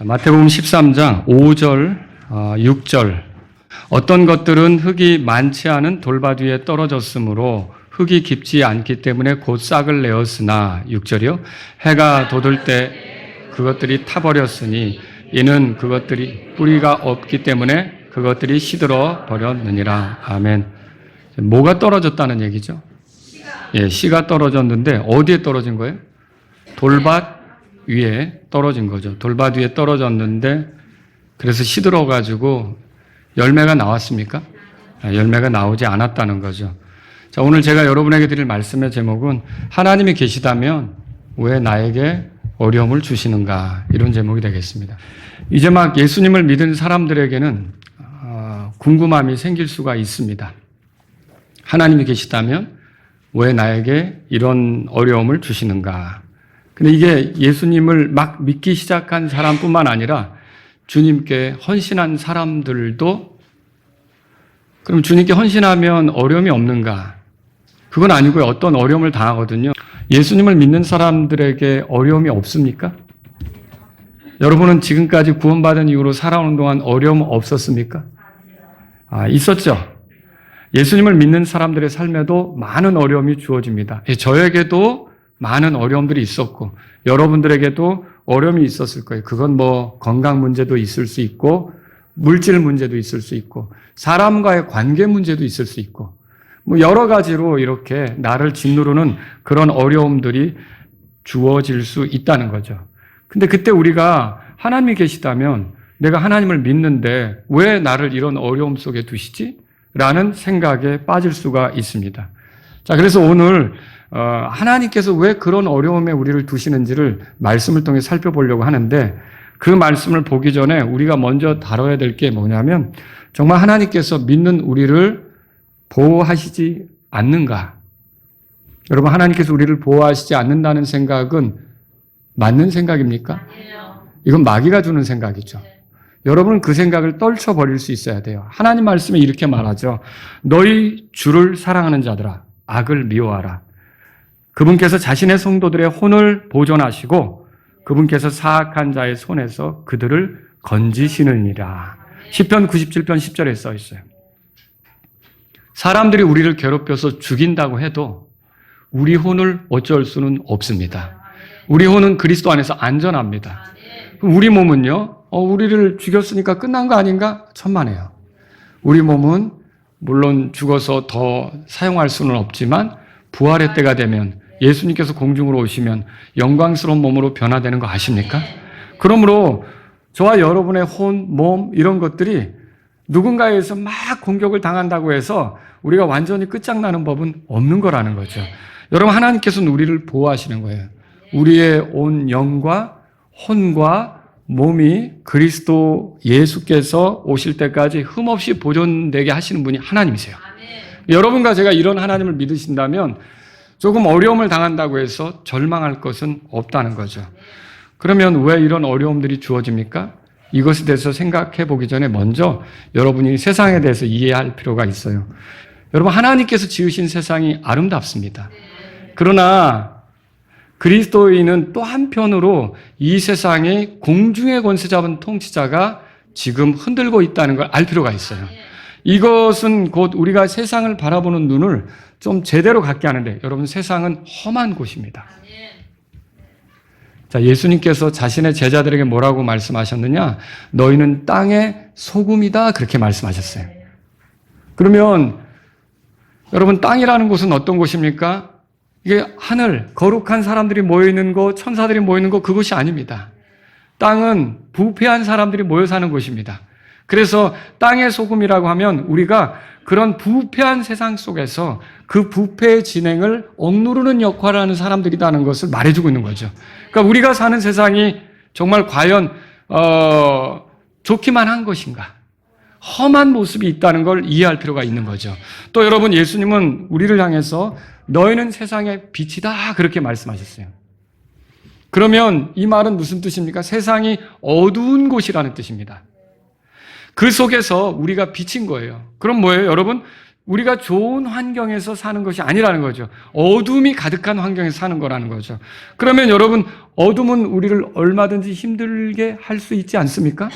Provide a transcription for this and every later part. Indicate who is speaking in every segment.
Speaker 1: 마태복음 13장 5절, 6절. 어떤 것들은 흙이 많지 않은 돌밭 위에 떨어졌으므로 흙이 깊지 않기 때문에 곧 싹을 내었으나 6절이요. 해가 돋을 때 그것들이 타버렸으니 이는 그것들이 뿌리가 없기 때문에 그것들이 시들어 버렸느니라. 아멘. 뭐가 떨어졌다는 얘기죠? 씨가 떨어졌는데 어디에 떨어진 거예요? 돌밭 위에 떨어진 거죠. 돌밭 위에 떨어졌는데 그래서 시들어가지고 열매가 나왔습니까? 열매가 나오지 않았다는 거죠. 자, 오늘 제가 여러분에게 드릴 말씀의 제목은 하나님이 계시다면 왜 나에게 어려움을 주시는가, 이런 제목이 되겠습니다. 이제 막 예수님을 믿은 사람들에게는 궁금함이 생길 수가 있습니다. 하나님이 계시다면 왜 나에게 이런 어려움을 주시는가? 근데 이게 예수님을 막 믿기 시작한 사람뿐만 아니라 주님께 헌신한 사람들도, 그럼 주님께 헌신하면 어려움이 없는가? 그건 아니고요. 어떤 어려움을 당하거든요. 예수님을 믿는 사람들에게 어려움이 없습니까? 여러분은 지금까지 구원받은 이후로 살아오는 동안 어려움 없었습니까? 있었죠. 예수님을 믿는 사람들의 삶에도 많은 어려움이 주어집니다. 저에게도 많은 어려움들이 있었고 여러분들에게도 어려움이 있었을 거예요. 그건 건강 문제도 있을 수 있고 물질 문제도 있을 수 있고 사람과의 관계 문제도 있을 수 있고 여러 가지로 이렇게 나를 짓누르는 그런 어려움들이 주어질 수 있다는 거죠. 근데 그때 우리가 하나님이 계시다면 내가 하나님을 믿는데 왜 나를 이런 어려움 속에 두시지? 라는 생각에 빠질 수가 있습니다. 자, 그래서 오늘 하나님께서 왜 그런 어려움에 우리를 두시는지를 말씀을 통해 살펴보려고 하는데, 그 말씀을 보기 전에 우리가 먼저 다뤄야 될 게 뭐냐면, 정말 하나님께서 믿는 우리를 보호하시지 않는가? 여러분, 하나님께서 우리를 보호하시지 않는다는 생각은 맞는 생각입니까? 이건 마귀가 주는 생각이죠. 여러분은 그 생각을 떨쳐버릴 수 있어야 돼요. 하나님 말씀에 이렇게 말하죠. 너희 주를 사랑하는 자들아, 악을 미워하라. 그분께서 자신의 성도들의 혼을 보존하시고 그분께서 사악한 자의 손에서 그들을 건지시느니라. 시편 97편 10절에 써 있어요. 사람들이 우리를 괴롭혀서 죽인다고 해도 우리 혼을 어쩔 수는 없습니다. 우리 혼은 그리스도 안에서 안전합니다. 우리 몸은요, 우리를 죽였으니까 끝난 거 아닌가? 천만에요. 우리 몸은 물론 죽어서 더 사용할 수는 없지만 부활의 때가 되면 예수님께서 공중으로 오시면 영광스러운 몸으로 변화되는 거 아십니까? 그러므로 저와 여러분의 혼, 몸 이런 것들이 누군가에 의해서 막 공격을 당한다고 해서 우리가 완전히 끝장나는 법은 없는 거라는 거죠. 여러분, 하나님께서는 우리를 보호하시는 거예요. 우리의 온 영과 혼과 몸이 그리스도 예수께서 오실 때까지 흠없이 보존되게 하시는 분이 하나님이세요. 여러분과 제가 이런 하나님을 믿으신다면 조금 어려움을 당한다고 해서 절망할 것은 없다는 거죠. 그러면 왜 이런 어려움들이 주어집니까? 이것에 대해서 생각해 보기 전에 먼저 여러분이 세상에 대해서 이해할 필요가 있어요. 여러분, 하나님께서 지으신 세상이 아름답습니다. 그러나 그리스도인은 또 한편으로 이 세상의 공중의 권세 잡은 통치자가 지금 흔들고 있다는 걸 알 필요가 있어요. 이것은 곧 우리가 세상을 바라보는 눈을 좀 제대로 갖게 하는데, 여러분, 세상은 험한 곳입니다. 자, 예수님께서 자신의 제자들에게 뭐라고 말씀하셨느냐? 너희는 땅의 소금이다, 그렇게 말씀하셨어요. 그러면 여러분, 땅이라는 곳은 어떤 곳입니까? 이게 하늘, 거룩한 사람들이 모여있는 곳, 천사들이 모이는 곳, 그곳이 아닙니다. 땅은 부패한 사람들이 모여 사는 곳입니다. 그래서 땅의 소금이라고 하면 우리가 그런 부패한 세상 속에서 그 부패의 진행을 억누르는 역할을 하는 사람들이라는 것을 말해주고 있는 거죠. 그러니까 우리가 사는 세상이 정말 과연 좋기만 한 것인가? 험한 모습이 있다는 걸 이해할 필요가 있는 거죠. 또 여러분, 예수님은 우리를 향해서 너희는 세상의 빛이다, 그렇게 말씀하셨어요. 그러면 이 말은 무슨 뜻입니까? 세상이 어두운 곳이라는 뜻입니다. 그 속에서 우리가 빛인 거예요. 그럼 뭐예요? 여러분, 우리가 좋은 환경에서 사는 것이 아니라는 거죠. 어둠이 가득한 환경에서 사는 거라는 거죠. 그러면 여러분, 어둠은 우리를 얼마든지 힘들게 할 수 있지 않습니까?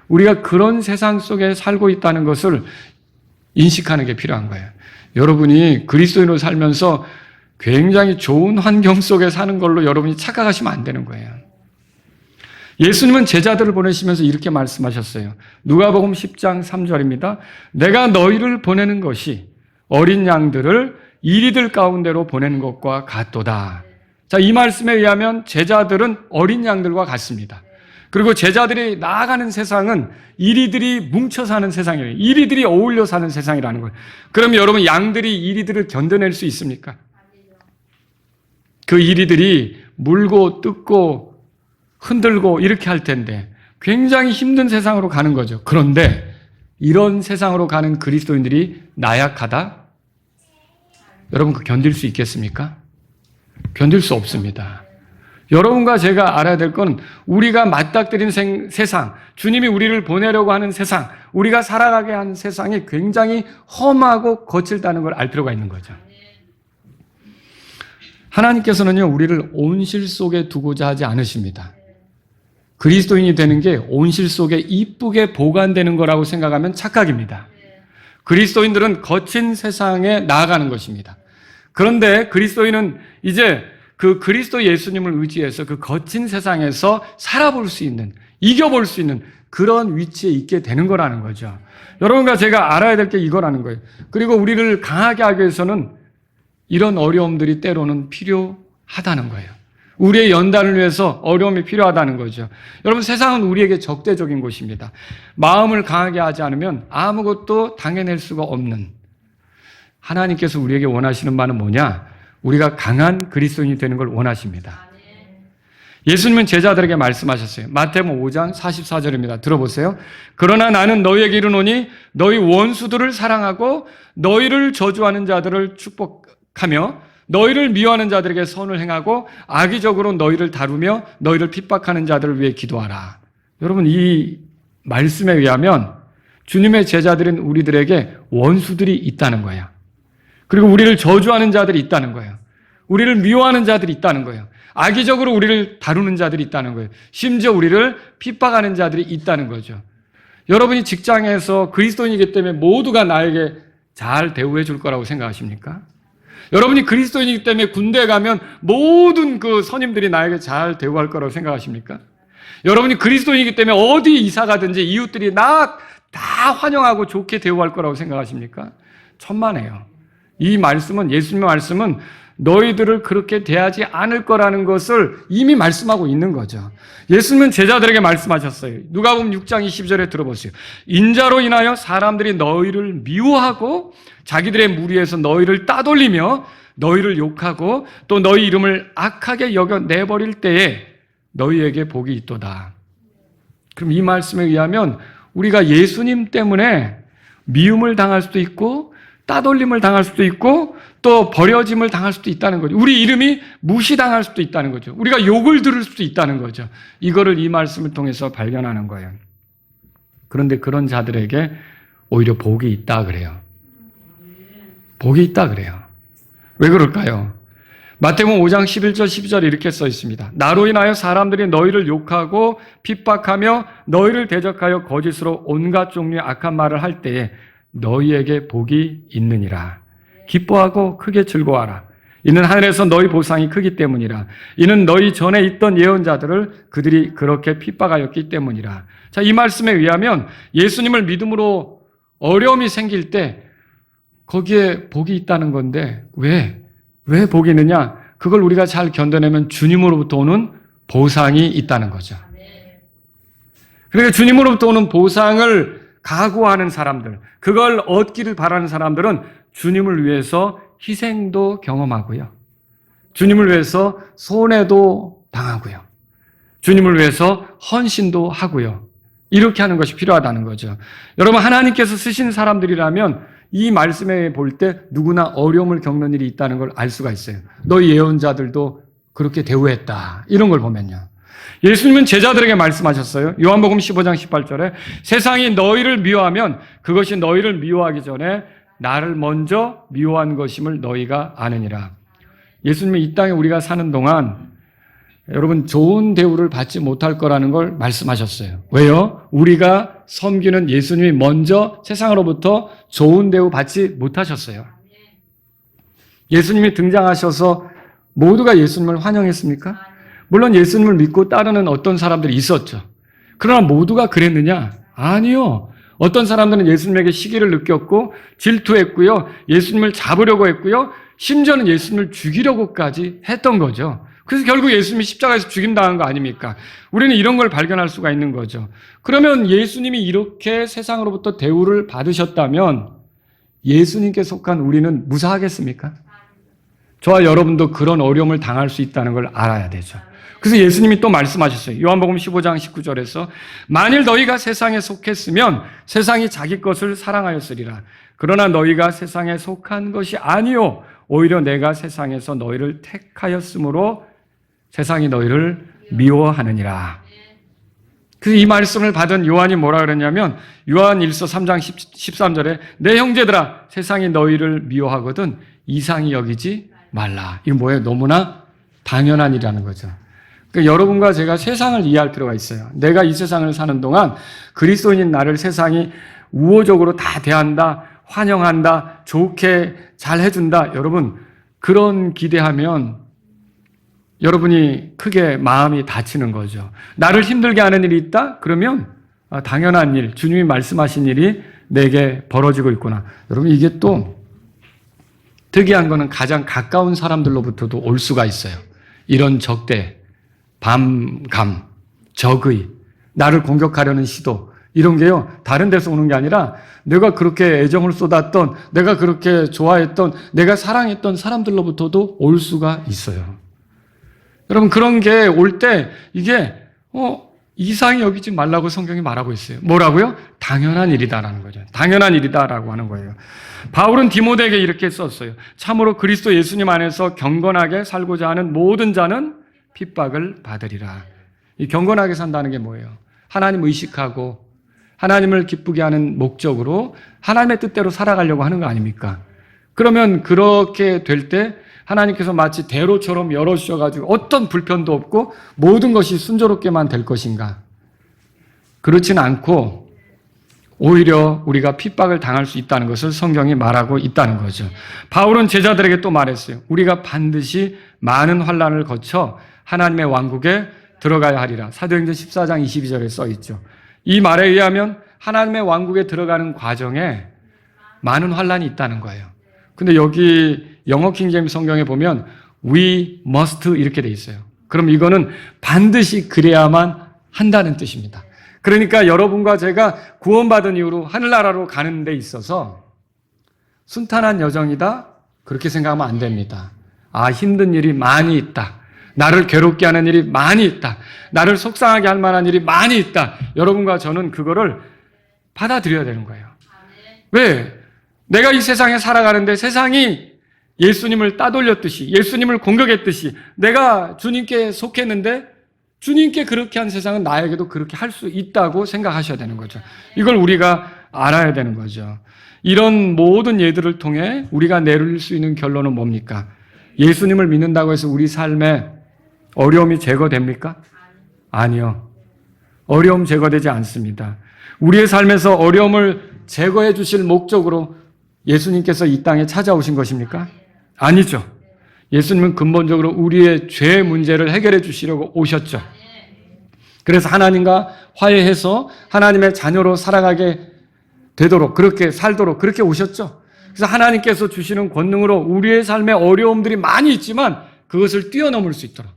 Speaker 1: 우리가 그런 세상 속에 살고 있다는 것을 인식하는 게 필요한 거예요. 여러분이 그리스도인으로 살면서 굉장히 좋은 환경 속에 사는 걸로 여러분이 착각하시면 안 되는 거예요. 예수님은 제자들을 보내시면서 이렇게 말씀하셨어요. 누가복음 10장 3절입니다. 내가 너희를 보내는 것이 어린 양들을 이리들 가운데로 보내는 것과 같도다. 자, 이 말씀에 의하면 제자들은 어린 양들과 같습니다. 그리고 제자들이 나아가는 세상은 이리들이 뭉쳐 사는 세상이에요. 이리들이 어울려 사는 세상이라는 거예요. 그럼 여러분, 양들이 이리들을 견뎌낼 수 있습니까? 그 이리들이 물고 뜯고 흔들고 이렇게 할 텐데 굉장히 힘든 세상으로 가는 거죠. 그런데 이런 세상으로 가는 그리스도인들이 나약하다? 여러분, 그 견딜 수 있겠습니까? 견딜 수 없습니다. 여러분과 제가 알아야 될 건 우리가 맞닥뜨린 세상, 주님이 우리를 보내려고 하는 세상, 우리가 살아가게 하는 세상이 굉장히 험하고 거칠다는 걸 알 필요가 있는 거죠. 하나님께서는요, 우리를 온실 속에 두고자 하지 않으십니다. 그리스도인이 되는 게 온실 속에 이쁘게 보관되는 거라고 생각하면 착각입니다. 그리스도인들은 거친 세상에 나아가는 것입니다. 그런데 그리스도인은 이제 그 그리스도 예수님을 의지해서 그 거친 세상에서 살아볼 수 있는, 이겨볼 수 있는 그런 위치에 있게 되는 거라는 거죠. 여러분과 제가 알아야 될 게 이거라는 거예요. 그리고 우리를 강하게 하기 위해서는 이런 어려움들이 때로는 필요하다는 거예요. 우리의 연단을 위해서 어려움이 필요하다는 거죠. 여러분, 세상은 우리에게 적대적인 곳입니다. 마음을 강하게 하지 않으면 아무것도 당해낼 수가 없는, 하나님께서 우리에게 원하시는 바는 뭐냐? 우리가 강한 그리스도인이 되는 걸 원하십니다. 예수님은 제자들에게 말씀하셨어요. 마태복음 5장 44절입니다. 들어보세요. 그러나 나는 너희에게 이르노니 너희 원수들을 사랑하고 너희를 저주하는 자들을 축복하며 너희를 미워하는 자들에게 선을 행하고 악의적으로 너희를 다루며 너희를 핍박하는 자들을 위해 기도하라. 여러분, 이 말씀에 의하면 주님의 제자들인 우리들에게 원수들이 있다는 거예요. 그리고 우리를 저주하는 자들이 있다는 거예요. 우리를 미워하는 자들이 있다는 거예요. 악의적으로 우리를 다루는 자들이 있다는 거예요. 심지어 우리를 핍박하는 자들이 있다는 거죠. 여러분이 직장에서 그리스도인이기 때문에 모두가 나에게 잘 대우해 줄 거라고 생각하십니까? 여러분이 그리스도인이기 때문에 군대에 가면 모든 그 선임들이 나에게 잘 대우할 거라고 생각하십니까? 여러분이 그리스도인이기 때문에 어디 이사 가든지 이웃들이 나 다 환영하고 좋게 대우할 거라고 생각하십니까? 천만에요. 이 말씀은, 예수님의 말씀은 너희들을 그렇게 대하지 않을 거라는 것을 이미 말씀하고 있는 거죠. 예수님은 제자들에게 말씀하셨어요. 누가복음 6장 20절에 들어보세요. 인자로 인하여 사람들이 너희를 미워하고 자기들의 무리에서 너희를 따돌리며 너희를 욕하고 또 너희 이름을 악하게 여겨 내버릴 때에 너희에게 복이 있도다. 그럼 이 말씀에 의하면 우리가 예수님 때문에 미움을 당할 수도 있고 따돌림을 당할 수도 있고 또 버려짐을 당할 수도 있다는 거죠. 우리 이름이 무시당할 수도 있다는 거죠. 우리가 욕을 들을 수도 있다는 거죠. 이거를 이 말씀을 통해서 발견하는 거예요. 그런데 그런 자들에게 오히려 복이 있다 그래요. 복이 있다 그래요. 왜 그럴까요? 마태복음 5장 11절 12절에 이렇게 써 있습니다. 나로 인하여 사람들이 너희를 욕하고 핍박하며 너희를 대적하여 거짓으로 온갖 종류의 악한 말을 할 때에 너희에게 복이 있느니라. 기뻐하고 크게 즐거워하라. 이는 하늘에서 너희 보상이 크기 때문이라. 이는 너희 전에 있던 예언자들을 그들이 그렇게 핍박하였기 때문이라. 자, 이 말씀에 의하면 예수님을 믿음으로 어려움이 생길 때 거기에 복이 있다는 건데 왜 복이 있느냐? 그걸 우리가 잘 견뎌내면 주님으로부터 오는 보상이 있다는 거죠. 그러니까 주님으로부터 오는 보상을 각오하는 사람들, 그걸 얻기를 바라는 사람들은 주님을 위해서 희생도 경험하고요. 주님을 위해서 손해도 당하고요. 주님을 위해서 헌신도 하고요. 이렇게 하는 것이 필요하다는 거죠. 여러분, 하나님께서 쓰신 사람들이라면 이 말씀에 볼 때 누구나 어려움을 겪는 일이 있다는 걸 알 수가 있어요. 너희 예언자들도 그렇게 대우했다. 이런 걸 보면요. 예수님은 제자들에게 말씀하셨어요. 요한복음 15장 18절에 세상이 너희를 미워하면 그것이 너희를 미워하기 전에 나를 먼저 미워한 것임을 너희가 아느니라. 예수님이 이 땅에 우리가 사는 동안 여러분 좋은 대우를 받지 못할 거라는 걸 말씀하셨어요. 왜요? 우리가 섬기는 예수님이 먼저 세상으로부터 좋은 대우 받지 못하셨어요. 예수님이 등장하셔서 모두가 예수님을 환영했습니까? 물론 예수님을 믿고 따르는 어떤 사람들이 있었죠. 그러나 모두가 그랬느냐? 아니요. 어떤 사람들은 예수님에게 시기를 느꼈고 질투했고요. 예수님을 잡으려고 했고요. 심지어는 예수님을 죽이려고까지 했던 거죠. 그래서 결국 예수님이 십자가에서 죽임당한 거 아닙니까? 우리는 이런 걸 발견할 수가 있는 거죠. 그러면 예수님이 이렇게 세상으로부터 대우를 받으셨다면 예수님께 속한 우리는 무사하겠습니까? 저와 여러분도 그런 어려움을 당할 수 있다는 걸 알아야 되죠. 그래서 예수님이 또 말씀하셨어요. 요한복음 15장 19절에서 만일 너희가 세상에 속했으면 세상이 자기 것을 사랑하였으리라. 그러나 너희가 세상에 속한 것이 아니요 오히려 내가 세상에서 너희를 택하였으므로 세상이 너희를 미워하느니라. 그래서 이 말씀을 받은 요한이 뭐라 그랬냐면 요한 1서 3장 13절에 내 형제들아 세상이 너희를 미워하거든 이상히 여기지 말라. 이거 뭐예요? 너무나 당연한 일이라는 거죠. 그러니까 여러분과 제가 세상을 이해할 필요가 있어요. 내가 이 세상을 사는 동안 그리스도인인 나를 세상이 우호적으로 다 대한다, 환영한다, 좋게 잘 해준다. 여러분 그런 기대하면 여러분이 크게 마음이 다치는 거죠. 나를 힘들게 하는 일이 있다? 그러면 당연한 일, 주님이 말씀하신 일이 내게 벌어지고 있구나. 여러분 이게 또 특이한 거는 가장 가까운 사람들로부터도 올 수가 있어요. 이런 적대, 반감, 적의, 나를 공격하려는 시도 이런 게요. 다른 데서 오는 게 아니라 내가 그렇게 애정을 쏟았던, 내가 그렇게 좋아했던, 내가 사랑했던 사람들로부터도 올 수가 있어요. 여러분 그런 게 올 때 이게 이상히 여기지 말라고 성경이 말하고 있어요. 뭐라고요? 당연한 일이다라는 거죠. 당연한 일이다라고 하는 거예요. 바울은 디모데에게 이렇게 썼어요. 참으로 그리스도 예수님 안에서 경건하게 살고자 하는 모든 자는 핍박을 받으리라. 이 경건하게 산다는 게 뭐예요? 하나님 의식하고 하나님을 기쁘게 하는 목적으로 하나님의 뜻대로 살아가려고 하는 거 아닙니까? 그러면 그렇게 될 때 하나님께서 마치 대로처럼 열어주셔가지고 어떤 불편도 없고 모든 것이 순조롭게만 될 것인가? 그렇지는 않고 오히려 우리가 핍박을 당할 수 있다는 것을 성경이 말하고 있다는 거죠. 바울은 제자들에게 또 말했어요. 우리가 반드시 많은 환난을 거쳐 하나님의 왕국에 들어가야 하리라. 사도행전 14장 22절에 써 있죠. 이 말에 의하면 하나님의 왕국에 들어가는 과정에 많은 환난이 있다는 거예요. 근데 여기 영어 킹제임스 성경에 보면 we must 이렇게 돼 있어요. 그럼 이거는 반드시 그래야만 한다는 뜻입니다. 그러니까 여러분과 제가 구원받은 이후로 하늘나라로 가는 데 있어서 순탄한 여정이다? 그렇게 생각하면 안 됩니다. 힘든 일이 많이 있다. 나를 괴롭게 하는 일이 많이 있다. 나를 속상하게 할 만한 일이 많이 있다. 여러분과 저는 그거를 받아들여야 되는 거예요. 왜? 내가 이 세상에 살아가는데 세상이 예수님을 따돌렸듯이 예수님을 공격했듯이 내가 주님께 속했는데 주님께 그렇게 한 세상은 나에게도 그렇게 할 수 있다고 생각하셔야 되는 거죠. 이걸 우리가 알아야 되는 거죠. 이런 모든 예들을 통해 우리가 내릴 수 있는 결론은 뭡니까? 예수님을 믿는다고 해서 우리 삶에 어려움이 제거됩니까? 아니요. 어려움 제거되지 않습니다. 우리의 삶에서 어려움을 제거해 주실 목적으로 예수님께서 이 땅에 찾아오신 것입니까? 아니죠. 예수님은 근본적으로 우리의 죄 문제를 해결해 주시려고 오셨죠. 그래서 하나님과 화해해서 하나님의 자녀로 살아가게 되도록 그렇게 살도록 그렇게 오셨죠. 그래서 하나님께서 주시는 권능으로 우리의 삶에 어려움들이 많이 있지만 그것을 뛰어넘을 수 있도록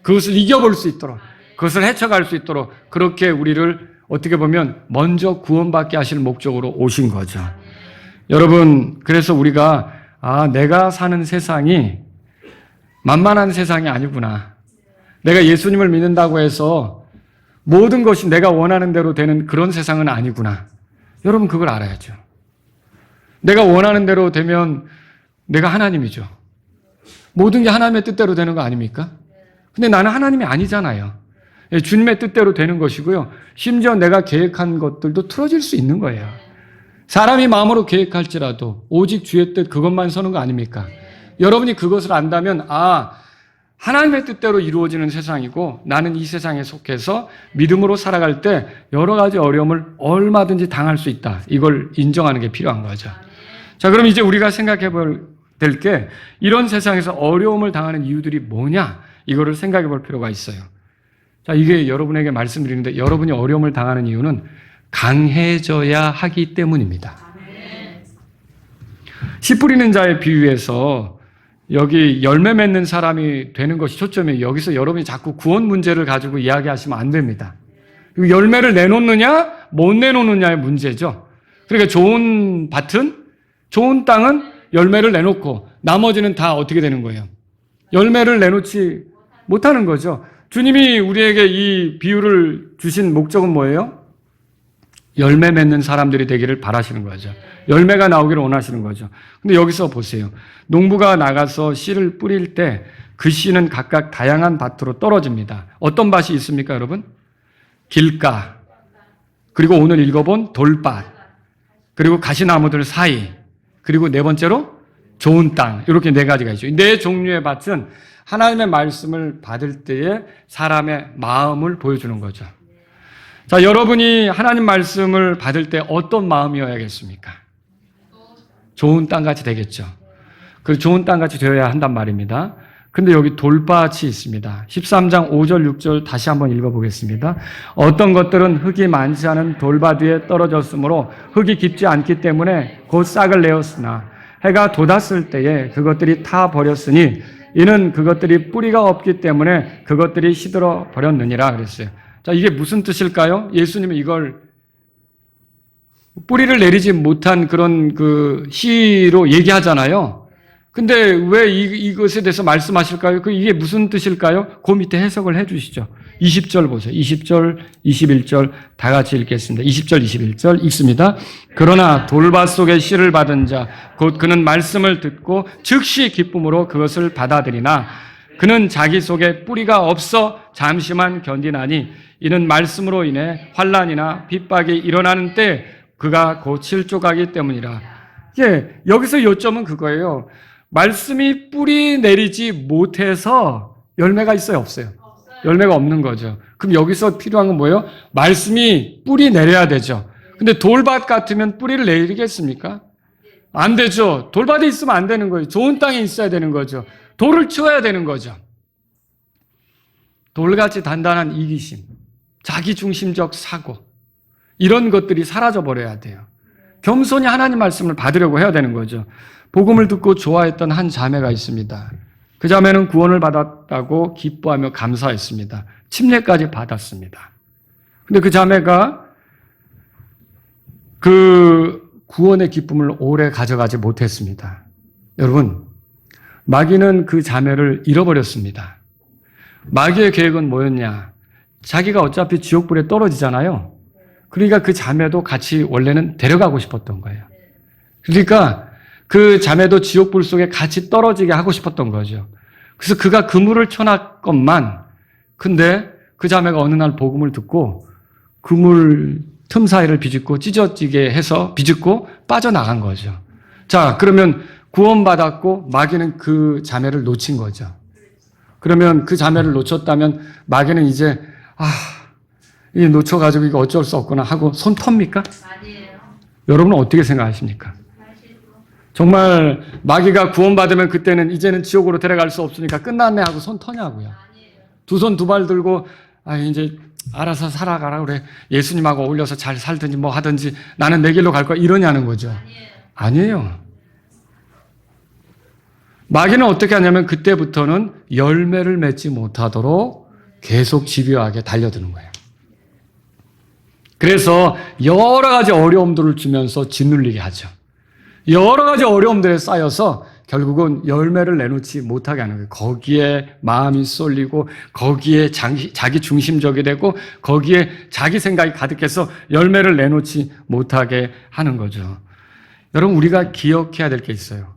Speaker 1: 그것을 이겨볼 수 있도록 그것을 헤쳐갈 수 있도록 그렇게 우리를 어떻게 보면 먼저 구원받게 하실 목적으로 오신 거죠. 여러분 그래서 우리가 내가 사는 세상이 만만한 세상이 아니구나. 내가 예수님을 믿는다고 해서 모든 것이 내가 원하는 대로 되는 그런 세상은 아니구나. 여러분 그걸 알아야죠. 내가 원하는 대로 되면 내가 하나님이죠. 모든 게 하나님의 뜻대로 되는 거 아닙니까? 근데 나는 하나님이 아니잖아요. 주님의 뜻대로 되는 것이고요. 심지어 내가 계획한 것들도 틀어질 수 있는 거예요. 사람이 마음으로 계획할지라도 오직 주의 뜻 그것만 서는 거 아닙니까? 여러분이 그것을 안다면 하나님의 뜻대로 이루어지는 세상이고 나는 이 세상에 속해서 믿음으로 살아갈 때 여러 가지 어려움을 얼마든지 당할 수 있다. 이걸 인정하는 게 필요한 거죠. 자, 그럼 이제 우리가 생각해 볼 될 게 이런 세상에서 어려움을 당하는 이유들이 뭐냐? 이거를 생각해 볼 필요가 있어요. 자, 이게 여러분에게 말씀드리는데 여러분이 어려움을 당하는 이유는 강해져야 하기 때문입니다. 씨 뿌리는 자의 비유에서 여기 열매 맺는 사람이 되는 것이 초점이에요. 여기서 여러분이 자꾸 구원 문제를 가지고 이야기하시면 안 됩니다. 열매를 내놓느냐, 못 내놓느냐의 문제죠. 그러니까 좋은 밭은, 좋은 땅은 열매를 내놓고 나머지는 다 어떻게 되는 거예요? 열매를 내놓지 못하는 거죠. 주님이 우리에게 이 비유를 주신 목적은 뭐예요? 열매 맺는 사람들이 되기를 바라시는 거죠. 열매가 나오기를 원하시는 거죠. 근데 여기서 보세요. 농부가 나가서 씨를 뿌릴 때 그 씨는 각각 다양한 밭으로 떨어집니다. 어떤 밭이 있습니까, 여러분? 길가, 그리고 오늘 읽어본 돌밭, 그리고 가시나무들 사이, 그리고 네 번째로 좋은 땅. 이렇게 네 가지가 있죠. 이 네 종류의 밭은 하나님의 말씀을 받을 때에 사람의 마음을 보여주는 거죠. 자, 여러분이 하나님 말씀을 받을 때 어떤 마음이어야겠습니까? 좋은 땅같이 되겠죠. 그 좋은 땅같이 되어야 한단 말입니다. 근데 여기 돌밭이 있습니다. 13장 5절 6절 다시 한번 읽어보겠습니다. 어떤 것들은 흙이 많지 않은 돌밭 위에 떨어졌으므로 흙이 깊지 않기 때문에 곧 싹을 내었으나 해가 돋았을 때에 그것들이 타 버렸으니 이는 그것들이 뿌리가 없기 때문에 그것들이 시들어 버렸느니라 그랬어요. 자, 이게 무슨 뜻일까요? 예수님은 이걸 뿌리를 내리지 못한 그런 그 시로 얘기하잖아요. 근데 왜 이것에 대해서 말씀하실까요? 이게 무슨 뜻일까요? 그 밑에 해석을 해 주시죠. 20절 보세요. 20절, 21절 다 같이 읽겠습니다. 20절, 21절 읽습니다. 그러나 돌밭 속에 씨를 받은 자, 곧 그는 말씀을 듣고 즉시 기쁨으로 그것을 받아들이나 그는 자기 속에 뿌리가 없어 잠시만 견디나니 이는 말씀으로 인해 환난이나 핍박이 일어나는 때 그가 곧 실족하기 때문이라. 예, 여기서 요점은 그거예요. 말씀이 뿌리 내리지 못해서 열매가 있어요, 없어요? 열매가 없는 거죠. 그럼 여기서 필요한 건 뭐예요? 말씀이 뿌리 내려야 되죠. 근데 돌밭 같으면 뿌리를 내리겠습니까? 안 되죠. 돌밭에 있으면 안 되는 거예요. 좋은 땅에 있어야 되는 거죠. 돌을 치워야 되는 거죠. 돌같이 단단한 이기심, 자기중심적 사고, 이런 것들이 사라져버려야 돼요. 겸손히 하나님 말씀을 받으려고 해야 되는 거죠. 복음을 듣고 좋아했던 한 자매가 있습니다. 그 자매는 구원을 받았다고 기뻐하며 감사했습니다. 침례까지 받았습니다. 근데 그 자매가 그 구원의 기쁨을 오래 가져가지 못했습니다. 여러분, 마귀는 그 자매를 잃어버렸습니다. 마귀의 계획은 뭐였냐? 자기가 어차피 지옥불에 떨어지잖아요. 그러니까 그 자매도 같이 원래는 데려가고 싶었던 거예요. 그러니까 그 자매도 지옥불 속에 같이 떨어지게 하고 싶었던 거죠. 그래서 그가 그물을 쳐놨건만, 근데 그 자매가 어느 날 복음을 듣고 그물 틈 사이를 비집고 찢어지게 해서 비집고 빠져나간 거죠. 자, 그러면 구원받았고 마귀는 그 자매를 놓친 거죠. 그러면 그 자매를 놓쳤다면 마귀는 이제 이 놓쳐가지고 이거 어쩔 수 없구나 하고 손 텁니까? 아니에요. 여러분은 어떻게 생각하십니까? 정말 마귀가 구원받으면 그때는 이제는 지옥으로 데려갈 수 없으니까 끝났네 하고 손 터냐고요. 두 손 두 발 들고 이제 알아서 살아가라 그래. 예수님하고 어울려서 잘 살든지 뭐 하든지 나는 내 길로 갈 거야 이러냐는 거죠. 아니에요. 마귀는 어떻게 하냐면 그때부터는 열매를 맺지 못하도록 계속 집요하게 달려드는 거예요. 그래서 여러 가지 어려움들을 주면서 짓눌리게 하죠. 여러 가지 어려움들에 쌓여서 결국은 열매를 내놓지 못하게 하는 거예요. 거기에 마음이 쏠리고 거기에 자기 중심적이 되고 거기에 자기 생각이 가득해서 열매를 내놓지 못하게 하는 거죠. 여러분, 우리가 기억해야 될 게 있어요.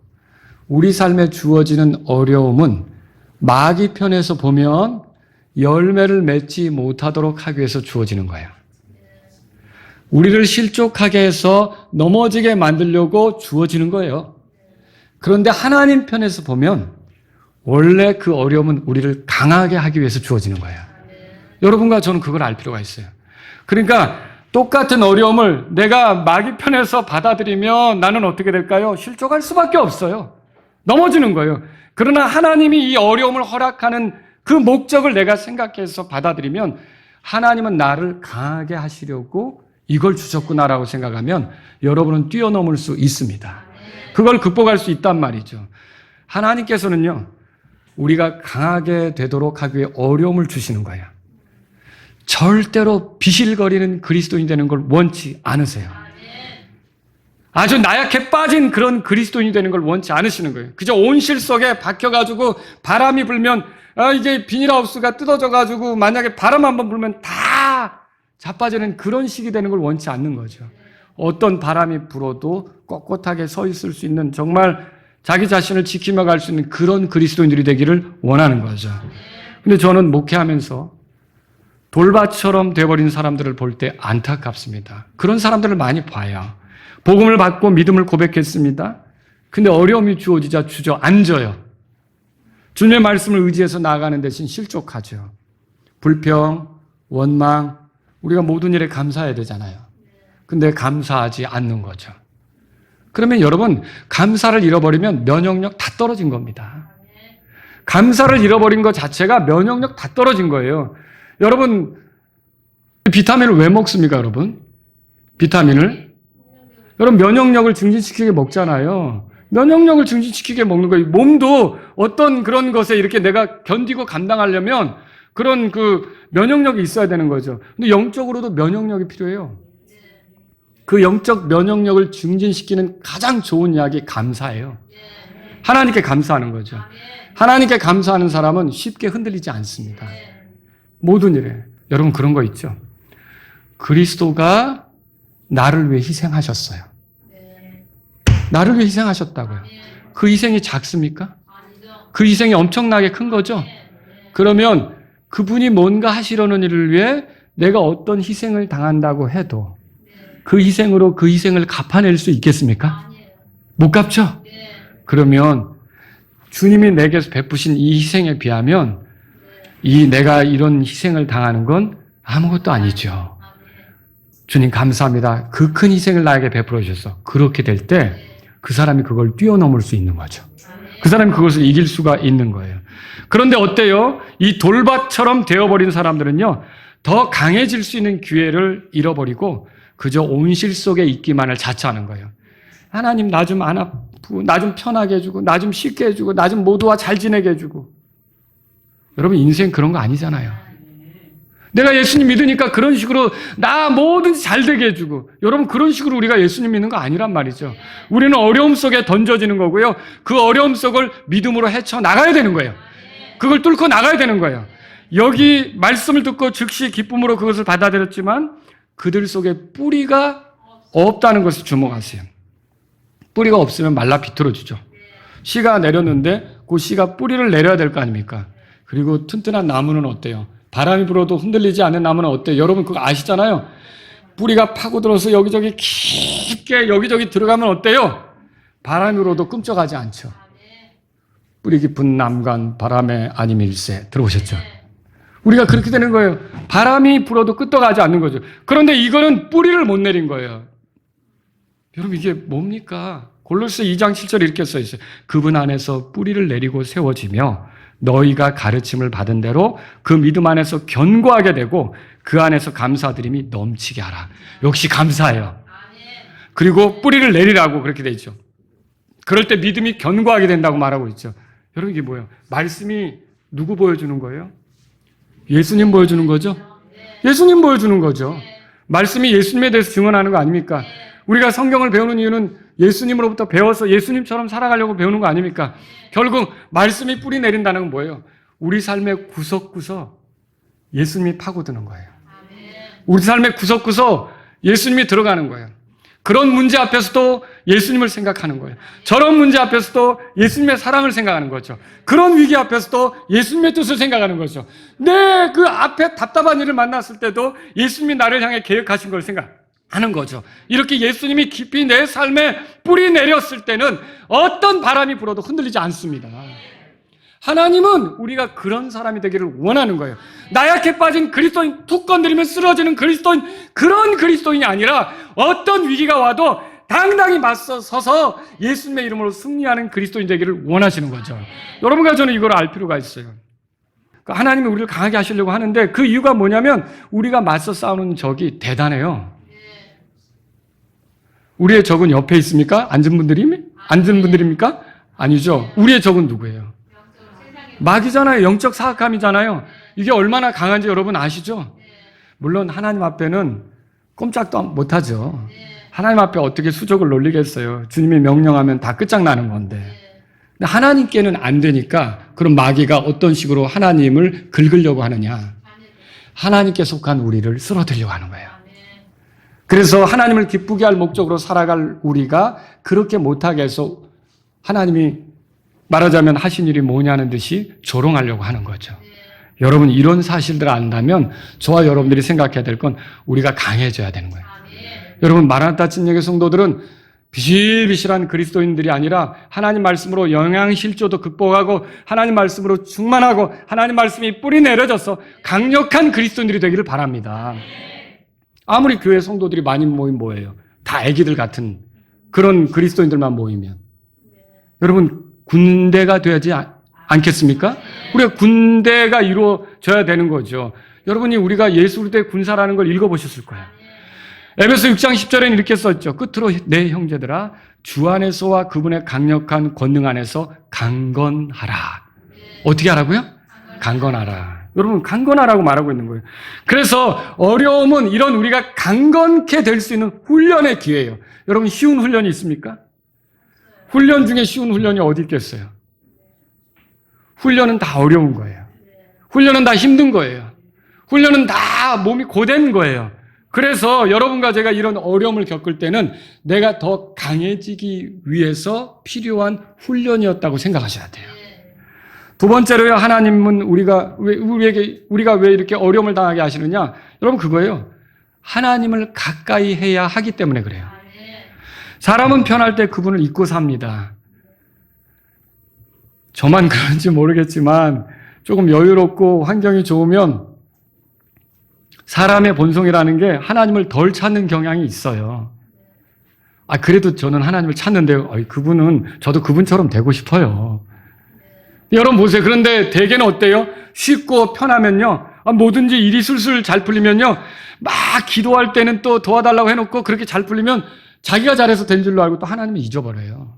Speaker 1: 우리 삶에 주어지는 어려움은 마귀 편에서 보면 열매를 맺지 못하도록 하기 위해서 주어지는 거예요. 우리를 실족하게 해서 넘어지게 만들려고 주어지는 거예요. 그런데 하나님 편에서 보면 원래 그 어려움은 우리를 강하게 하기 위해서 주어지는 거예요. 여러분과 저는 그걸 알 필요가 있어요. 그러니까 똑같은 어려움을 내가 마귀 편에서 받아들이면 나는 어떻게 될까요? 실족할 수밖에 없어요. 넘어지는 거예요. 그러나 하나님이 이 어려움을 허락하는 그 목적을 내가 생각해서 받아들이면 하나님은 나를 강하게 하시려고 이걸 주셨구나라고 생각하면 여러분은 뛰어넘을 수 있습니다. 그걸 극복할 수 있단 말이죠. 하나님께서는요, 우리가 강하게 되도록 하기 위해 어려움을 주시는 거예요. 절대로 비실거리는 그리스도인이 되는 걸 원치 않으세요. 아주 나약해 빠진 그런 그리스도인이 되는 걸 원치 않으시는 거예요. 그저 온실 속에 박혀가지고 바람이 불면 이게 비닐하우스가 뜯어져가지고 만약에 바람 한번 불면 다 자빠지는 그런 식이 되는 걸 원치 않는 거죠. 어떤 바람이 불어도 꼿꼿하게 서 있을 수 있는 정말 자기 자신을 지키며 갈 수 있는 그런 그리스도인들이 되기를 원하는 거죠. 근데 저는 목회하면서 돌밭처럼 돼버린 사람들을 볼 때 안타깝습니다. 그런 사람들을 많이 봐요. 복음을 받고 믿음을 고백했습니다. 근데 어려움이 주어지자 주저앉아요. 주님의 말씀을 의지해서 나아가는 대신 실족하죠. 불평, 원망, 우리가 모든 일에 감사해야 되잖아요. 근데 감사하지 않는 거죠. 그러면 여러분, 감사를 잃어버리면 면역력 다 떨어진 겁니다. 감사를 잃어버린 것 자체가 면역력 다 떨어진 거예요. 여러분, 비타민을 왜 먹습니까, 여러분? 비타민을? 여러분, 면역력을 증진시키게 먹잖아요. 면역력을 증진시키게 먹는 거예요. 몸도 어떤 그런 것에 이렇게 내가 견디고 감당하려면 그런 그 면역력이 있어야 되는 거죠. 근데 영적으로도 면역력이 필요해요. 그 영적 면역력을 증진시키는 가장 좋은 약이 감사예요. 하나님께 감사하는 거죠. 하나님께 감사하는 사람은 쉽게 흔들리지 않습니다. 모든 일에. 여러분 그런 거 있죠. 그리스도가 나를 위해 희생하셨어요. 나를 위해 희생하셨다고요. 그 희생이 작습니까? 그 희생이 엄청나게 큰 거죠. 그러면 그분이 뭔가 하시려는 일을 위해 내가 어떤 희생을 당한다고 해도 그 희생으로 그 희생을 갚아낼 수 있겠습니까? 못 갚죠? 그러면 주님이 내게서 베푸신 이 희생에 비하면 내가 이런 희생을 당하는 건 아무것도 아니죠. 주님 감사합니다. 그 큰 희생을 나에게 베풀어 주셔서 그렇게 될 때 그 사람이 그걸 뛰어넘을 수 있는 거죠. 그 사람이 그것을 이길 수가 있는 거예요. 그런데 어때요? 이 돌밭처럼 되어버린 사람들은요, 더 강해질 수 있는 기회를 잃어버리고 그저 온실 속에 있기만을 자처하는 거예요. 하나님 나 좀 안 아프고 나 좀 편하게 해주고 나 좀 쉽게 해주고 나 좀 모두와 잘 지내게 해주고. 여러분 인생 그런 거 아니잖아요. 내가 예수님 믿으니까 그런 식으로 나 뭐든지 잘 되게 해주고. 여러분 그런 식으로 우리가 예수님 믿는 거 아니란 말이죠. 우리는 어려움 속에 던져지는 거고요. 그 어려움 속을 믿음으로 헤쳐나가야 되는 거예요. 그걸 뚫고 나가야 되는 거예요. 여기 말씀을 듣고 즉시 기쁨으로 그것을 받아들였지만 그들 속에 뿌리가 없다는 것을 주목하세요. 뿌리가 없으면 말라 비틀어지죠. 씨가 내렸는데 그 씨가 뿌리를 내려야 될 거 아닙니까? 그리고 튼튼한 나무는 어때요? 바람이 불어도 흔들리지 않는 나무는 어때요? 여러분 그거 아시잖아요. 뿌리가 파고들어서 여기저기 깊게 여기저기 들어가면 어때요? 바람이 불어도 꿈쩍하지 않죠. 뿌리 깊은 남간 바람에 아님일세. 들어보셨죠? 우리가 그렇게 되는 거예요. 바람이 불어도 끄떡하지 않는 거죠. 그런데 이거는 뿌리를 못 내린 거예요. 여러분 이게 뭡니까? 골로새 2장 7절에 이렇게 써 있어요. 그분 안에서 뿌리를 내리고 세워지며 너희가 가르침을 받은 대로 그 믿음 안에서 견고하게 되고 그 안에서 감사드림이 넘치게 하라. 역시 감사해요. 그리고 뿌리를 내리라고 그렇게 돼 있죠. 그럴 때 믿음이 견고하게 된다고 말하고 있죠. 여러분 이게 뭐예요? 말씀이 누구 보여주는 거예요? 예수님 보여주는 거죠? 예수님 보여주는 거죠. 말씀이 예수님에 대해서 증언하는 거 아닙니까? 우리가 성경을 배우는 이유는 예수님으로부터 배워서 예수님처럼 살아가려고 배우는 거 아닙니까? 결국 말씀이 뿌리 내린다는 건 뭐예요? 우리 삶의 구석구석 예수님이 파고드는 거예요. 우리 삶의 구석구석 예수님이 들어가는 거예요. 그런 문제 앞에서도 예수님을 생각하는 거예요. 저런 문제 앞에서도 예수님의 사랑을 생각하는 거죠. 그런 위기 앞에서도 예수님의 뜻을 생각하는 거죠. 그 앞에 답답한 일을 만났을 때도 예수님이 나를 향해 계획하신 걸 생각. 하는 거죠. 이렇게 예수님이 깊이 내 삶에 뿌리 내렸을 때는 어떤 바람이 불어도 흔들리지 않습니다. 하나님은 우리가 그런 사람이 되기를 원하는 거예요. 나약해 빠진 그리스도인, 툭 건드리면 쓰러지는 그리스도인, 그런 그리스도인이 아니라 어떤 위기가 와도 당당히 맞서 서서 예수님의 이름으로 승리하는 그리스도인 되기를 원하시는 거죠. 여러분과 저는 이걸 알 필요가 있어요. 하나님이 우리를 강하게 하시려고 하는데 그 이유가 뭐냐면 우리가 맞서 싸우는 적이 대단해요. 우리의 적은 옆에 있습니까? 앉은 분들입니까? 아니죠. 우리의 적은 누구예요? 마귀잖아요. 영적 사악함이잖아요. 이게 얼마나 강한지 여러분 아시죠? 물론 하나님 앞에는 꼼짝도 못하죠. 하나님 앞에 어떻게 수족을 놀리겠어요. 주님이 명령하면 다 끝장나는 건데. 근데 하나님께는 안 되니까 그럼 마귀가 어떤 식으로 하나님을 긁으려고 하느냐. 하나님께 속한 우리를 쓰러뜨리려고 하는 거예요. 그래서 하나님을 기쁘게 할 목적으로 살아갈 우리가 그렇게 못하게 해서 하나님이 말하자면 하신 일이 뭐냐는 듯이 조롱하려고 하는 거죠. 여러분 이런 사실들을 안다면 저와 여러분들이 생각해야 될 건 우리가 강해져야 되는 거예요. 여러분 마라나타 진영의 성도들은 비실비실한 그리스도인들이 아니라 하나님 말씀으로 영양실조도 극복하고 하나님 말씀으로 충만하고 하나님 말씀이 뿌리 내려져서 강력한 그리스도인들이 되기를 바랍니다. 아무리 교회 성도들이 많이 모이면 뭐예요? 다 애기들 같은 그런 그리스도인들만 모이면 여러분 군대가 되지 않겠습니까? 우리가 군대가 이루어져야 되는 거죠. 여러분이 우리가 예수 그리스도의 군사라는 걸 읽어보셨을 거예요. 에베소 6장 10절에는 이렇게 썼죠. 끝으로 내 형제들아 주 안에서와 그분의 강력한 권능 안에서 강건하라. 어떻게 하라고요? 강건하라. 여러분 강건하라고 말하고 있는 거예요. 그래서 어려움은 이런 우리가 강건케 될 수 있는 훈련의 기회예요. 여러분 쉬운 훈련이 있습니까? 훈련 중에 쉬운 훈련이 어디 있겠어요? 훈련은 다 어려운 거예요. 훈련은 다 힘든 거예요. 훈련은 다 몸이 고된 거예요. 그래서 여러분과 제가 이런 어려움을 겪을 때는 내가 더 강해지기 위해서 필요한 훈련이었다고 생각하셔야 돼요. 두 번째로요, 하나님은 우리가 왜 이렇게 어려움을 당하게 하시느냐? 여러분 그거예요. 하나님을 가까이 해야 하기 때문에 그래요. 사람은 편할 때 그분을 잊고 삽니다. 저만 그런지 모르겠지만 조금 여유롭고 환경이 좋으면 사람의 본성이라는 게 하나님을 덜 찾는 경향이 있어요. 그래도 저는 하나님을 찾는데요. 저도 그분처럼 되고 싶어요. 여러분 보세요. 그런데 대개는 어때요? 쉽고 편하면요. 뭐든지 일이 술술 잘 풀리면요. 막 기도할 때는 또 도와달라고 해놓고 그렇게 잘 풀리면 자기가 잘해서 된 줄로 알고 또 하나님을 잊어버려요.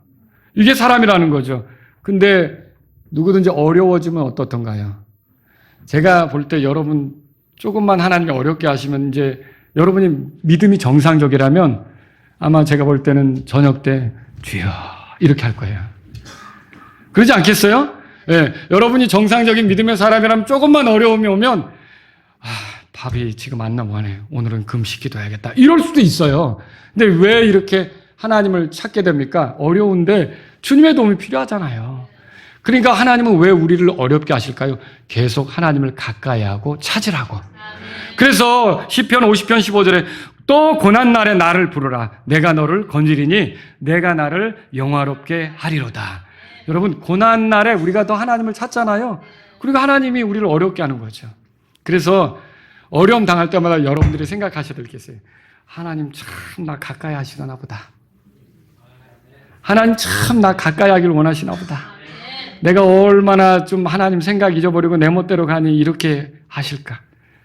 Speaker 1: 이게 사람이라는 거죠. 근데 누구든지 어려워지면 어떻던가요? 제가 볼 때 여러분 조금만 하나님이 어렵게 하시면 이제 여러분이 믿음이 정상적이라면 아마 제가 볼 때는 저녁 때 주여 이렇게 할 거예요. 그러지 않겠어요? 네, 여러분이 정상적인 믿음의 사람이라면 조금만 어려움이 오면 밥이 지금 안 넘어가네. 오늘은 금식 기도해야겠다. 이럴 수도 있어요. 근데 왜 이렇게 하나님을 찾게 됩니까? 어려운데 주님의 도움이 필요하잖아요. 그러니까 하나님은 왜 우리를 어렵게 하실까요? 계속 하나님을 가까이 하고 찾으라고. 그래서 시편 50편 15절에 또 고난날에 나를 부르라. 내가 너를 건지리니 내가 나를 영화롭게 하리로다. 여러분 고난날에 우리가 더 하나님을 찾잖아요. 그러니까 하나님이 우리를 어렵게 하는 거죠. 그래서 어려움 당할 때마다 여러분들이 생각하셔야 될 게 있어요. 하나님 참 나 가까이 하시나 보다. 하나님 참 나 가까이 하길 원하시나 보다. 내가 얼마나 좀 하나님 생각 잊어버리고 내 멋대로 가니 이렇게 하실까?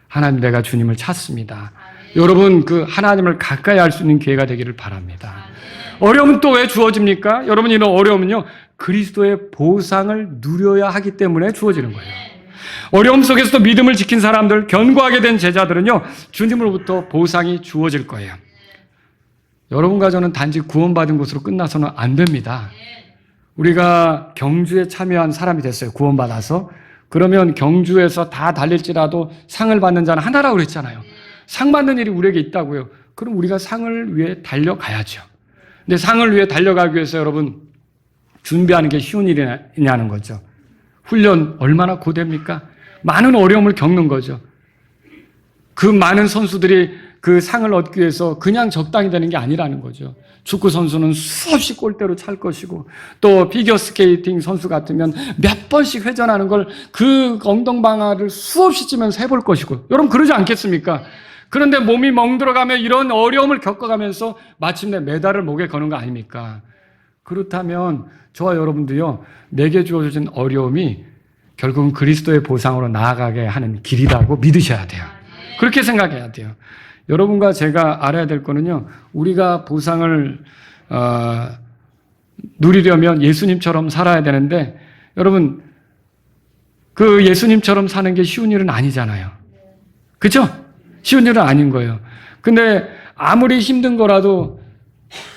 Speaker 1: 하나님 내가 주님을 찾습니다. 여러분 그 하나님을 가까이 할 수 있는 기회가 되기를 바랍니다. 어려움은 또 왜 주어집니까? 여러분 이런 어려움은요. 그리스도의 보상을 누려야 하기 때문에 주어지는 거예요. 어려움 속에서도 믿음을 지킨 사람들, 견고하게 된 제자들은요. 주님으로부터 보상이 주어질 거예요. 여러분과 저는 단지 구원받은 것으로 끝나서는 안 됩니다. 우리가 경주에 참여한 사람이 됐어요. 구원받아서. 그러면 경주에서 다 달릴지라도 상을 받는 자는 하나라고 그랬잖아요. 상 받는 일이 우리에게 있다고요. 그럼 우리가 상을 위해 달려가야죠. 근데 상을 위해 달려가기 위해서 여러분 준비하는 게 쉬운 일이냐는 거죠. 훈련 얼마나 고됩니까? 많은 어려움을 겪는 거죠. 그 많은 선수들이 그 상을 얻기 위해서 그냥 적당히 되는 게 아니라는 거죠. 축구 선수는 수없이 골대로 찰 것이고, 또 피겨 스케이팅 선수 같으면 몇 번씩 회전하는 걸 그 엉덩방아를 수없이 찌면서 해볼 것이고, 여러분 그러지 않겠습니까? 그런데 몸이 멍들어가며 이런 어려움을 겪어가면서 마침내 메달을 목에 거는 거 아닙니까? 그렇다면 저와 여러분도요, 내게 주어진 어려움이 결국은 그리스도의 보상으로 나아가게 하는 길이라고 믿으셔야 돼요. 그렇게 생각해야 돼요. 여러분과 제가 알아야 될 거는요, 우리가 보상을 누리려면 예수님처럼 살아야 되는데, 여러분 그 예수님처럼 사는 게 쉬운 일은 아니잖아요. 그렇죠? 쉬운 일은 아닌 거예요. 근데 아무리 힘든 거라도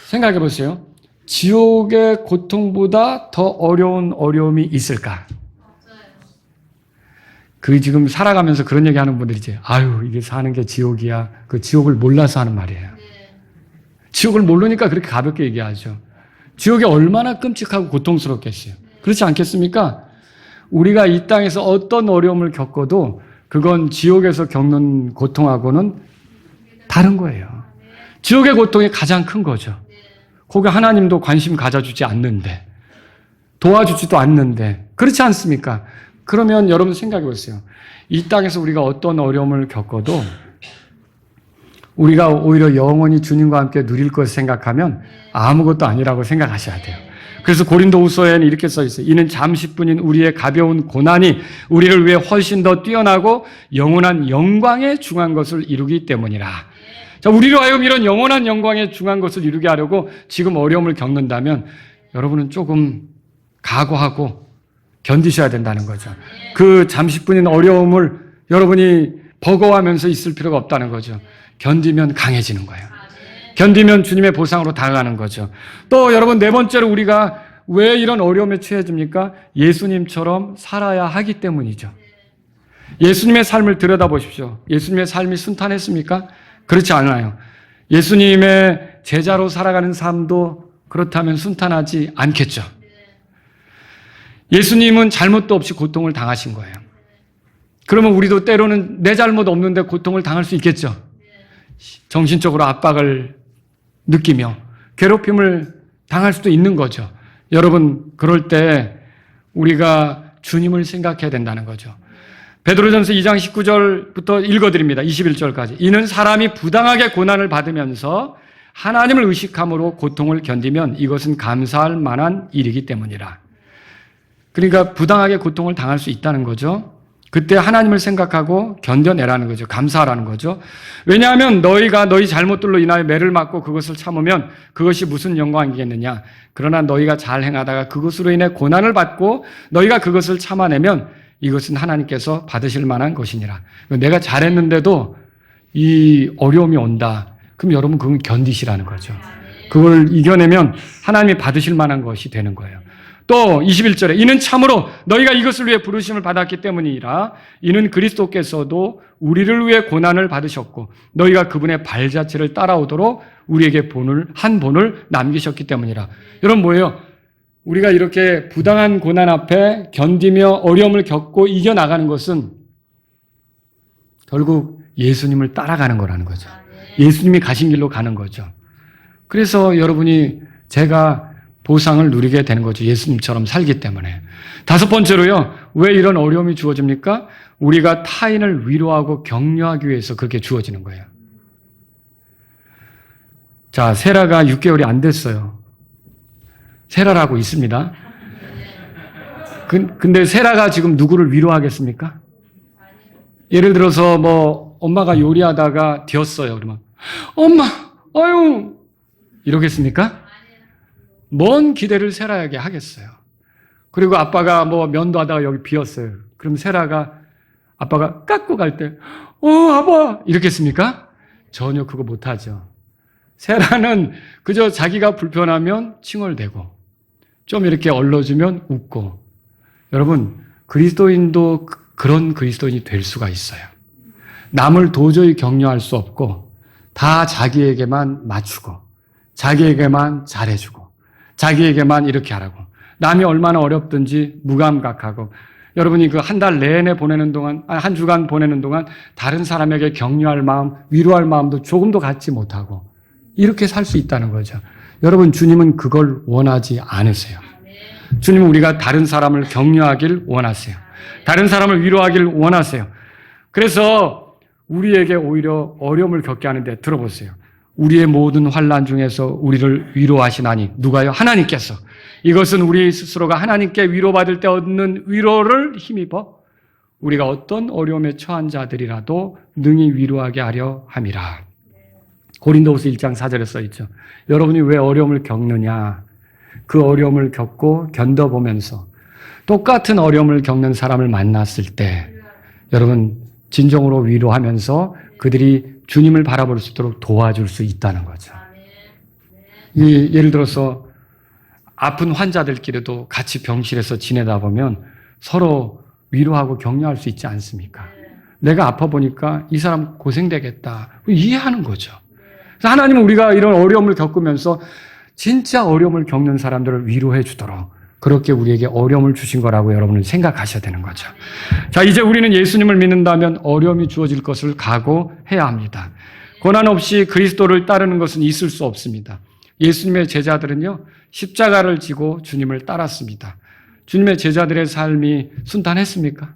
Speaker 1: 생각해 보세요. 지옥의 고통보다 더 어려운 어려움이 있을까? 그 지금 살아가면서 그런 얘기 하는 분들이지. 아유, 이게 사는 게 지옥이야. 그 지옥을 몰라서 하는 말이에요. 지옥을 모르니까 그렇게 가볍게 얘기하죠. 지옥이 얼마나 끔찍하고 고통스럽겠어요. 그렇지 않겠습니까? 우리가 이 땅에서 어떤 어려움을 겪어도 그건 지옥에서 겪는 고통하고는 다른 거예요. 지옥의 고통이 가장 큰 거죠. 거기 하나님도 관심 가져주지 않는데, 도와주지도 않는데, 그렇지 않습니까? 그러면 여러분 생각해 보세요. 이 땅에서 우리가 어떤 어려움을 겪어도 우리가 오히려 영원히 주님과 함께 누릴 것을 생각하면 아무것도 아니라고 생각하셔야 돼요. 그래서 고린도후서에는 이렇게 써 있어요. 이는 잠시뿐인 우리의 가벼운 고난이 우리를 위해 훨씬 더 뛰어나고 영원한 영광에 중한 것을 이루기 때문이라. 자, 우리로 하여금 이런 영원한 영광에 중한 것을 이루게 하려고 지금 어려움을 겪는다면 여러분은 조금 각오하고 견디셔야 된다는 거죠. 그 잠시뿐인 어려움을 여러분이 버거워하면서 있을 필요가 없다는 거죠. 견디면 강해지는 거예요. 견디면 주님의 보상으로 다가가는 거죠. 또 여러분, 네 번째로 우리가 왜 이런 어려움에 처해집니까? 예수님처럼 살아야 하기 때문이죠. 예수님의 삶을 들여다보십시오. 예수님의 삶이 순탄했습니까? 그렇지 않아요. 예수님의 제자로 살아가는 삶도 그렇다면 순탄하지 않겠죠. 예수님은 잘못도 없이 고통을 당하신 거예요. 그러면 우리도 때로는 내 잘못 없는데 고통을 당할 수 있겠죠. 정신적으로 압박을 느끼며 괴롭힘을 당할 수도 있는 거죠. 여러분, 그럴 때 우리가 주님을 생각해야 된다는 거죠. 베드로전서 2장 19절부터 읽어드립니다. 21절까지. 이는 사람이 부당하게 고난을 받으면서 하나님을 의식함으로 고통을 견디면 이것은 감사할 만한 일이기 때문이라. 그러니까 부당하게 고통을 당할 수 있다는 거죠. 그때 하나님을 생각하고 견뎌내라는 거죠. 감사하라는 거죠. 왜냐하면 너희가 너희 잘못들로 인하여 매를 맞고 그것을 참으면 그것이 무슨 영광이겠느냐. 그러나 너희가 잘 행하다가 그것으로 인해 고난을 받고 너희가 그것을 참아내면 이것은 하나님께서 받으실 만한 것이니라. 내가 잘했는데도 이 어려움이 온다. 그럼 여러분 그건 견디시라는 거죠. 그걸 이겨내면 하나님이 받으실 만한 것이 되는 거예요. 또 21절에 이는 참으로 너희가 이것을 위해 부르심을 받았기 때문이라. 이는 그리스도께서도 우리를 위해 고난을 받으셨고 너희가 그분의 발자취를 따라오도록 우리에게 한 본을 남기셨기 때문이라. 여러분 뭐예요? 우리가 이렇게 부당한 고난 앞에 견디며 어려움을 겪고 이겨나가는 것은 결국 예수님을 따라가는 거라는 거죠. 예수님이 가신 길로 가는 거죠. 그래서 여러분이 제가 보상을 누리게 되는 거죠. 예수님처럼 살기 때문에. 다섯 번째로요. 왜 이런 어려움이 주어집니까? 우리가 타인을 위로하고 격려하기 위해서 그렇게 주어지는 거예요. 자, 세라가 6개월이 안 됐어요. 세라라고 있습니다. 근데 세라가 지금 누구를 위로하겠습니까? 예를 들어서 뭐 엄마가 요리하다가 되었어요. 그러면 엄마, 아유 이러겠습니까? 뭔 기대를 세라에게 하겠어요. 그리고 아빠가 뭐 면도 하다가 여기 비었어요. 그럼 세라가 아빠가 깎고 갈 때 아빠 이렇겠습니까? 전혀 그거 못하죠. 세라는 그저 자기가 불편하면 칭얼대고 좀 이렇게 얼러주면 웃고. 여러분, 그리스도인도 그런 그리스도인이 될 수가 있어요. 남을 도저히 격려할 수 없고 다 자기에게만 맞추고 자기에게만 잘해주고 자기에게만 이렇게 하라고. 남이 얼마나 어렵든지 무감각하고. 여러분이 그 한 달 내내 보내는 동안, 한 주간 보내는 동안 다른 사람에게 격려할 마음, 위로할 마음도 조금도 갖지 못하고 이렇게 살 수 있다는 거죠. 여러분, 주님은 그걸 원하지 않으세요. 주님은 우리가 다른 사람을 격려하길 원하세요. 다른 사람을 위로하길 원하세요. 그래서 우리에게 오히려 어려움을 겪게 하는데 들어보세요. 우리의 모든 환난 중에서 우리를 위로하시나니 누가요? 하나님께서. 이것은 우리 스스로가 하나님께 위로받을 때 얻는 위로를 힘입어 우리가 어떤 어려움에 처한 자들이라도 능히 위로하게 하려 함이라. 고린도후서 1장 4절에 써 있죠. 여러분이 왜 어려움을 겪느냐? 그 어려움을 겪고 견뎌보면서 똑같은 어려움을 겪는 사람을 만났을 때 여러분 진정으로 위로하면서 그들이 주님을 바라볼 수 있도록 도와줄 수 있다는 거죠. 예를 들어서 아픈 환자들끼리도 같이 병실에서 지내다 보면 서로 위로하고 격려할 수 있지 않습니까? 내가 아파 보니까 이 사람 고생되겠다. 이해하는 거죠. 그래서 하나님은 우리가 이런 어려움을 겪으면서 진짜 어려움을 겪는 사람들을 위로해 주도록 그렇게 우리에게 어려움을 주신 거라고 여러분은 생각하셔야 되는 거죠. 자, 이제 우리는 예수님을 믿는다면 어려움이 주어질 것을 각오해야 합니다. 고난 없이 그리스도를 따르는 것은 있을 수 없습니다. 예수님의 제자들은요, 십자가를 지고 주님을 따랐습니다. 주님의 제자들의 삶이 순탄했습니까?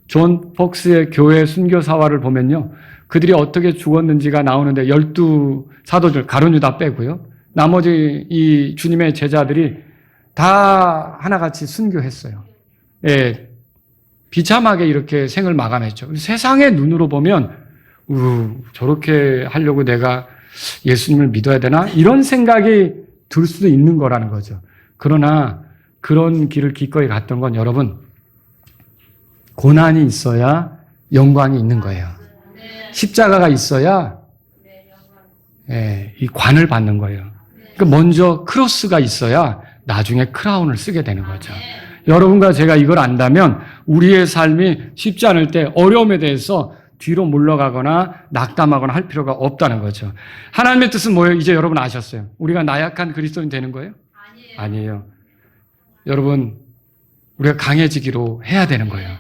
Speaker 1: 존 폭스의 교회 순교사화를 보면요, 그들이 어떻게 죽었는지가 나오는데 12사도들, 가룟 유다 빼고요, 나머지 이 주님의 제자들이 다 하나같이 순교했어요. 예, 비참하게 이렇게 생을 마감했죠. 세상의 눈으로 보면 저렇게 하려고 내가 예수님을 믿어야 되나? 이런 생각이 들 수도 있는 거라는 거죠. 그러나 그런 길을 기꺼이 갔던 건 여러분, 고난이 있어야 영광이 있는 거예요. 십자가가 있어야 이 관을 받는 거예요. 그러니까 먼저 크로스가 있어야 나중에 크라운을 쓰게 되는 거죠. 여러분과 제가 이걸 안다면 우리의 삶이 쉽지 않을 때 어려움에 대해서 뒤로 물러가거나 낙담하거나 할 필요가 없다는 거죠. 하나님의 뜻은 뭐예요? 이제 여러분 아셨어요. 우리가 나약한 그리스도인 되는 거예요? 아니에요. 여러분, 우리가 강해지기로 해야 되는 거예요.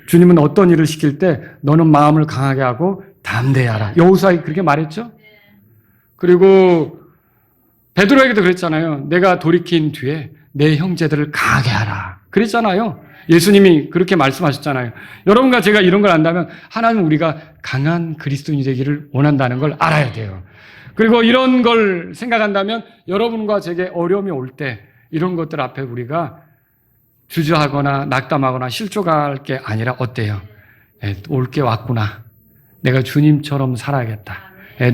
Speaker 1: 주님은 어떤 일을 시킬 때 너는 마음을 강하게 하고 담대하라. 여호수아에게 그렇게 말했죠? 그리고 베드로에게도 그랬잖아요. 내가 돌이킨 뒤에 내 형제들을 강하게 하라. 그랬잖아요. 예수님이 그렇게 말씀하셨잖아요. 여러분과 제가 이런 걸 안다면 하나님은 우리가 강한 그리스도인이 되기를 원한다는 걸 알아야 돼요. 그리고 이런 걸 생각한다면 여러분과 제게 어려움이 올 때 이런 것들 앞에 우리가 주저하거나 낙담하거나 실족할 게 아니라 어때요? 올 게 왔구나. 내가 주님처럼 살아야겠다.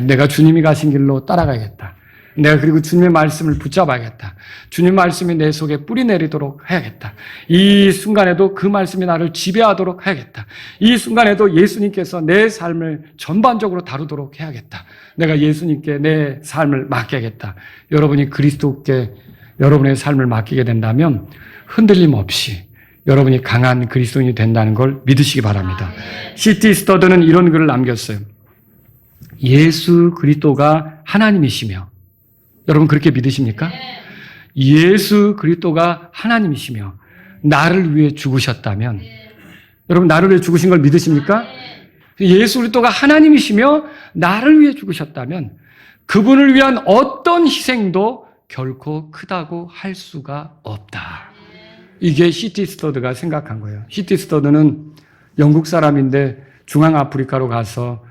Speaker 1: 내가 주님이 가신 길로 따라가야겠다. 내가 그리고 주님의 말씀을 붙잡아야겠다. 주님 말씀이 내 속에 뿌리 내리도록 해야겠다. 이 순간에도 그 말씀이 나를 지배하도록 해야겠다. 이 순간에도 예수님께서 내 삶을 전반적으로 다루도록 해야겠다. 내가 예수님께 내 삶을 맡겨야겠다. 여러분이 그리스도께 여러분의 삶을 맡기게 된다면 흔들림 없이 여러분이 강한 그리스도인이 된다는 걸 믿으시기 바랍니다. C.T. 스터드는 이런 글을 남겼어요. 예수 그리스도가 하나님이시며, 여러분 그렇게 믿으십니까? 예수 그리스도가 하나님이시며 나를 위해 죽으셨다면, 여러분 나를 위해 죽으신 걸 믿으십니까? 예수 그리스도가 하나님이시며 나를 위해 죽으셨다면 그분을 위한 어떤 희생도 결코 크다고 할 수가 없다. 이게 C.T. 스터드가 생각한 거예요. C.T. 스터드는 영국 사람인데 중앙아프리카로 가서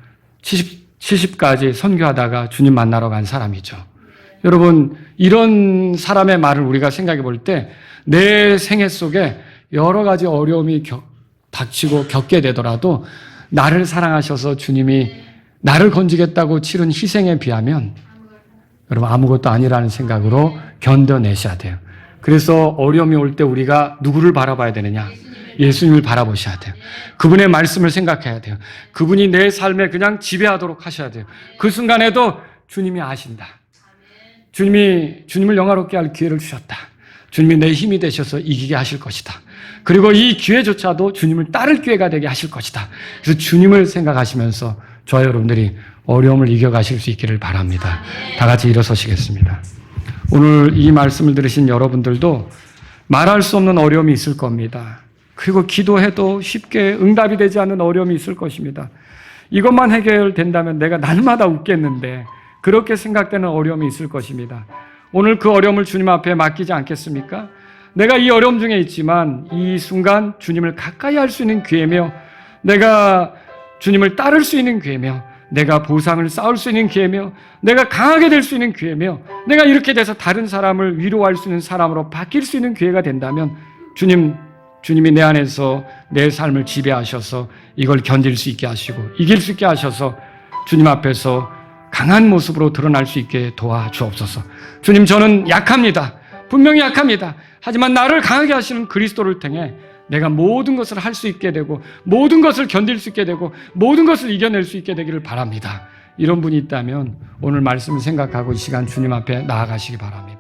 Speaker 1: 70까지 선교하다가 주님 만나러 간 사람이죠. 여러분, 이런 사람의 말을 우리가 생각해 볼 때 내 생애 속에 여러 가지 어려움이 닥치고 겪게 되더라도 나를 사랑하셔서 주님이 나를 건지겠다고 치른 희생에 비하면 여러분 아무것도 아니라는 생각으로 견뎌내셔야 돼요. 그래서 어려움이 올 때 우리가 누구를 바라봐야 되느냐? 예수님을 바라보셔야 돼요. 그분의 말씀을 생각해야 돼요. 그분이 내 삶에 그냥 지배하도록 하셔야 돼요. 그 순간에도 주님이 아신다. 주님을 영화롭게 할 기회를 주셨다. 주님이 내 힘이 되셔서 이기게 하실 것이다. 그리고 이 기회조차도 주님을 따를 기회가 되게 하실 것이다. 그래서 주님을 생각하시면서 저와 여러분들이 어려움을 이겨가실 수 있기를 바랍니다. 다 같이 일어서시겠습니다. 오늘 이 말씀을 들으신 여러분들도 말할 수 없는 어려움이 있을 겁니다. 그리고 기도해도 쉽게 응답이 되지 않는 어려움이 있을 것입니다. 이것만 해결된다면 내가 날마다 웃겠는데 그렇게 생각되는 어려움이 있을 것입니다. 오늘 그 어려움을 주님 앞에 맡기지 않겠습니까? 내가 이 어려움 중에 있지만 이 순간 주님을 가까이 할 수 있는 기회며 내가 주님을 따를 수 있는 기회며 내가 보상을 쌓을 수 있는 기회며 내가 강하게 될 수 있는 기회며 내가 이렇게 돼서 다른 사람을 위로할 수 있는 사람으로 바뀔 수 있는 기회가 된다면 주님이 내 안에서 내 삶을 지배하셔서 이걸 견딜 수 있게 하시고 이길 수 있게 하셔서 주님 앞에서 강한 모습으로 드러날 수 있게 도와주옵소서. 주님, 저는 약합니다. 분명히 약합니다. 하지만 나를 강하게 하시는 그리스도를 통해 내가 모든 것을 할 수 있게 되고 모든 것을 견딜 수 있게 되고 모든 것을 이겨낼 수 있게 되기를 바랍니다. 이런 분이 있다면 오늘 말씀을 생각하고 이 시간 주님 앞에 나아가시기 바랍니다.